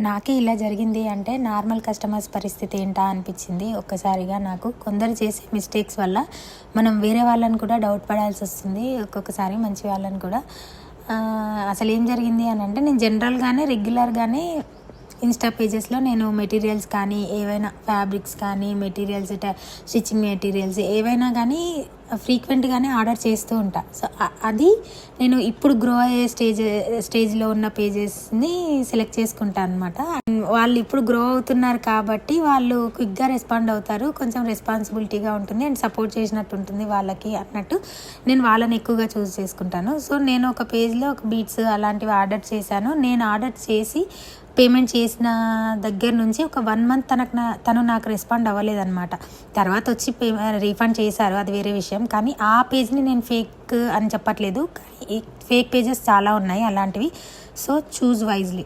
నాకే ఇలా జరిగింది అంటే నార్మల్ కస్టమర్స్ పరిస్థితి ఏంటా అనిపించింది ఒక్కసారిగా నాకు. కొందరు చేసే మిస్టేక్స్ వల్ల మనం వేరే వాళ్ళని కూడా డౌట్ పడాల్సి వస్తుంది, ఒక్కొక్కసారి మంచి వాళ్ళని కూడా. అసలు ఏం జరిగింది అని అంటే, నేను జనరల్గానే రెగ్యులర్గానే ఇన్స్టా పేజెస్లో నేను మెటీరియల్స్ కానీ ఏవైనా ఫ్యాబ్రిక్స్ కానీ మెటీరియల్స్ స్టిచ్చింగ్ మెటీరియల్స్ ఏవైనా కానీ ఫ్రీక్వెంట్గానే ఆర్డర్ చేస్తూ ఉంటా. సో అది నేను ఇప్పుడు గ్రో అయ్యే స్టేజ్లో ఉన్న పేజెస్ని సెలెక్ట్ చేసుకుంటాను అనమాట. వాళ్ళు ఇప్పుడు గ్రో అవుతున్నారు కాబట్టి వాళ్ళు క్విక్గా రెస్పాండ్ అవుతారు, కొంచెం రెస్పాన్సిబిలిటీగా ఉంటుంది అండ్ సపోర్ట్ చేసినట్టు ఉంటుంది వాళ్ళకి అన్నట్టు నేను వాళ్ళని ఎక్కువగా చూస్ చేసుకుంటాను. సో నేను ఒక పేజ్లో ఒక బీట్స్ అలాంటివి ఆర్డర్ చేశాను. నేను ఆర్డర్ చేసి పేమెంట్ చేసిన దగ్గర నుంచి ఒక 1 మంత్ తను నాకు రెస్పాండ్ అవ్వలేదన్నమాట. తర్వాత వచ్చి రీఫండ్ చేశారు, అది వేరే విషయం. కానీ ఆ పేజ్ని నేను ఫేక్ అని చెప్పట్లేదు, ఫేక్ పేజెస్ చాలా ఉన్నాయి అలాంటివి. So choose wisely.